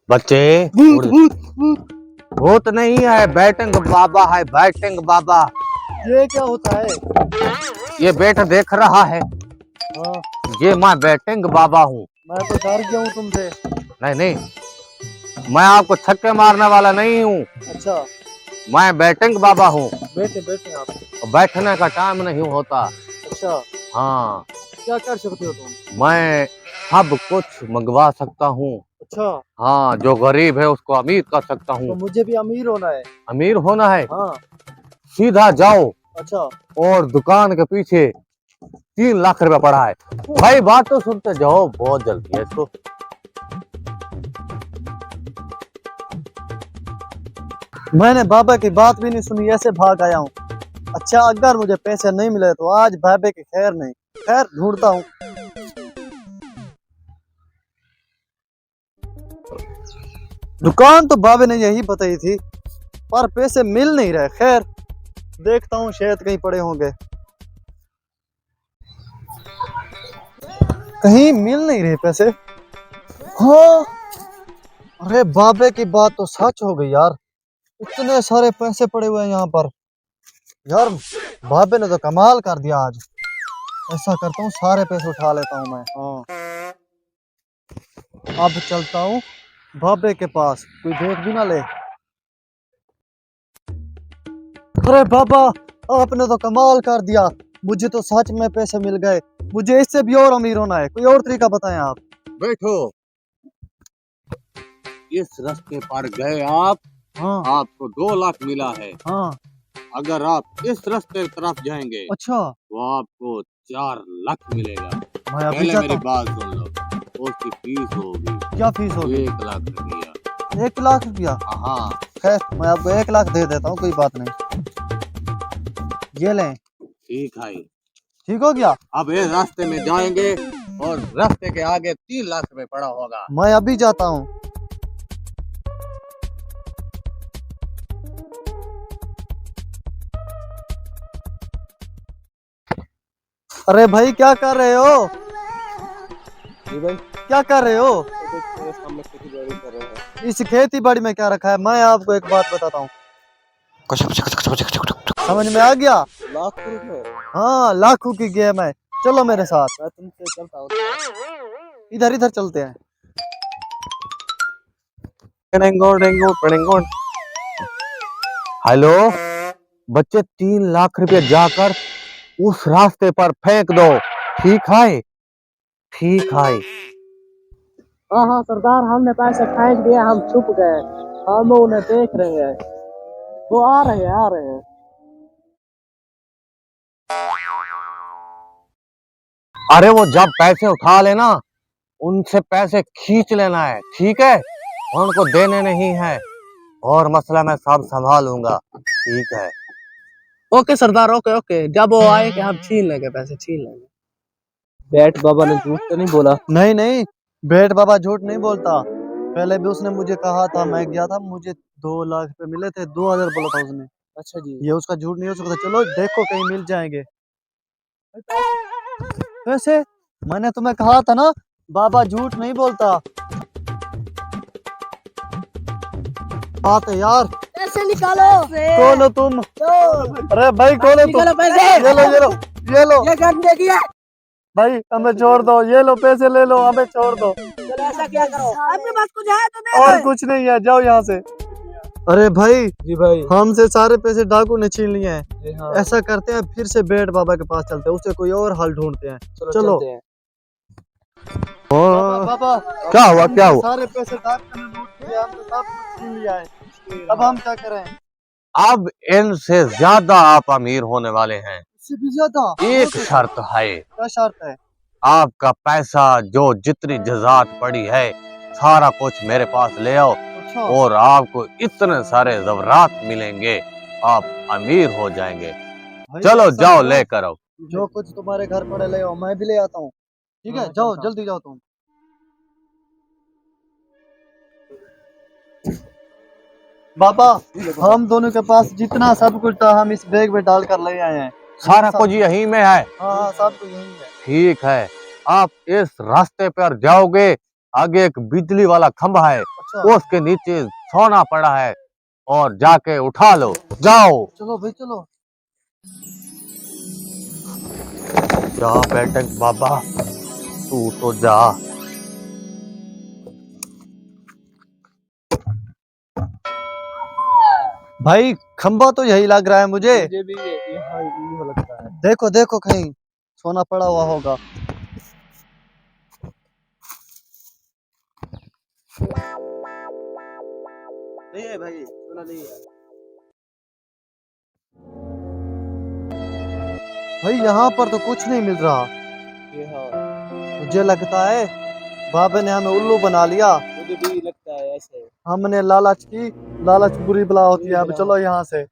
बच्चे भूत भूत भूत। भूत नहीं है, बैटिंग बाबा है, बैटिंग बाबा। ये क्या होता है? ये बेटा देख रहा है, हाँ, ये मैं बैटिंग बाबा हूँ। मैं तो डर गया हूँ तुमसे। नहीं नहीं, मैं आपको छक्के मारने वाला नहीं हूँ, अच्छा, मैं बैटिंग बाबा हूँ। बैठे बैठे आप। बैठने का टाइम नहीं होता। अच्छा, हाँ, क्या कर सकते हो तुम? मैं सब कुछ मंगवा सकता हूँ। अच्छा, हाँ, जो गरीब है उसको अमीर कर सकता तो हूँ। मुझे भी अमीर होना है। अमीर होना है, हाँ। सीधा जाओ अच्छा, और दुकान के पीछे 3 लाख रुपया पड़ा है। भाई बात तो सुनते जाओ, बहुत जल्दी है इसको। मैंने बाबा की बात भी नहीं सुनी, ऐसे भाग आया हूँ। अच्छा, अगर मुझे पैसे नहीं मिले तो आज बाबे की खैर नहीं। खैर ढूंढता हूँ। दुकान तो बाबे ने यही बताई थी, पर पैसे मिल नहीं रहे। खैर देखता हूँ, शायद कहीं पड़े होंगे। कहीं मिल नहीं रहे पैसे। हाँ, अरे बाबे की बात तो सच हो गई यार। इतने सारे पैसे पड़े हुए हैं यहाँ पर। यार बाबे ने तो कमाल कर दिया आज। ऐसा करता हूँ, सारे पैसे उठा लेता हूँ मैं। हाँ, अब चलता हूँ बाबे के पास, कोई देख भी ना ले। अरे बाबा, आपने तो कमाल कर दिया। मुझे तो सच में पैसे मिल गए। मुझे इससे भी और अमीर होना है, कोई और तरीका बताएं आप। बैठो, इस रास्ते पर गए आप, हाँ आपको 2 लाख मिला है। हाँ। अगर आप इस रास्ते की तरफ जाएंगे अच्छा, तो आपको 4 लाख मिलेगा। मैं अभी पहले जाता मेरी हूँ। बात सुन लो, उसकी फीस होगी क्या फीस होगी? 1 लाख रुपया। 1 लाख रुपया? हाँ, खैर मैं आपको 1 लाख दे देता हूँ, कोई बात नहीं। ये लें। ठीक है। ठीक हो गया। अब इस रास्ते में जाएंगे और रास्ते के आगे 3 लाख रुपए पड़ा होगा। मैं अभी जाता हूँ। अरे भाई, क्या कर रहे हो? जी भाई, क्या कर रहे हो? सामने खेती बाड़ी कर रहे हैं। इस खेती बाड़ी में क्या रखा है? मैं आपको एक बात बताता हूँ। समझ में आ गया? लाख रुपए? हाँ, लाखों की गेम है। चलो मेरे साथ। मैं तुमसे चलता हूँ। इधर इधर चलते हैं। हेलो बच्चे, 3 लाख रुपया जाकर उस रास्ते पर फेंक दो। ठीक है, ठीक है। हाँ हाँ सरदार, हमने पैसे फेंक दिए, हम छुप गए। हम उन्हें देख रहे हैं, वो आ रहे हैं, आ रहे हैं। अरे वो जब पैसे उठा लेना, उनसे पैसे खींच लेना है, ठीक है? उनको देने नहीं है, और मसला मैं सब संभालूंगा, ठीक है? ओके सरदार, ओके ओके, जब वो आए कि हम छीन लेंगे, पैसे छीन लेंगे। बैठ बाबा ने झूठ तो नहीं बोला? नहीं नहीं, भेड़ बाबा झूठ नहीं बोलता। पहले भी उसने मुझे कहा था, मैं गया था, मुझे 2 लाख रुपए मिले थे। 2,000 बोला था उसने। अच्छा जी। ये उसका झूठ नहीं हो सकता। चलो देखो, कहीं मिल जाएंगे वैसे। मैंने तुम्हें कहा था ना, बाबा झूठ नहीं बोलता। बात है यार। पैसे निकालो। खोलो तुम। अरे भाई खोलो तुम। निकालो पैसे। ये लो ये लो ये लो। ये करने की है। भाई हमें छोड़ दो, ये लो पैसे ले लो, हमें छोड़ दो। चलो ऐसा क्या करो, आपके पास कुछ है तो दे और दो। कुछ नहीं है, जाओ यहाँ से। अरे भाई, जी भाई। हमसे सारे पैसे डाकू ने छीन लिए हैं। जी हाँ। ऐसा करते हैं, फिर से बेट बाबा के पास चलते हैं, उससे कोई और हल ढूंढते हैं। चलो चलते हैं। बाबा बाबा, क्या हुआ, क्या हुआ? सारे पैसे डाकू ने लूट लिए, हमने सब कुछ छीन लिया है। अब हम क्या करें? अब इनसे ज्यादा आप अमीर होने वाले हैं। इससे भी ज्यादा? एक शर्त है, क्या शर्त है? आपका पैसा जो जितनी जजात पड़ी है, सारा कुछ मेरे पास ले आओ, अच्छा और आपको इतने सारे ज़वरात मिलेंगे, आप अमीर हो जाएंगे। भाई, चलो ऐसा जाओ, करो, लेकर आओ। जो कुछ तुम्हारे घर पड़े ले आओ, मैं भी ले आता हूँ। ठीक है, जाओ जल्दी जाओ तुम। बाबा हम दोनों के पास जितना सब कुछ था हम इस बैग में डाल कर ले आए हैं। सारा कुछ यहीं में है। हाँ हाँ सब कुछ यही है। ठीक है, आप इस रास्ते पर जाओगे, आगे एक बिजली वाला खंभा है, अच्छा उसके नीचे सोना पड़ा है, और जाके उठा लो। जाओ। चलो भाई चलो। जा बेटे बाबा, तू तो जा। भाई खंबा तो यही लग रहा है मुझे। मुझे भी यहाँ यूं लगता है। देखो देखो कहीं सोना पड़ा हुआ होगा। नहीं है भाई, सोना नहीं है। भाई यहाँ पर तो कुछ नहीं मिल रहा। ये हाँ, मुझे लगता है बाबे ने हमें उल्लू बना लिया। मुझे भी लगता है ऐसे। हमने लालच की, लालच बुरी बला होती है। अब चलो यहाँ से।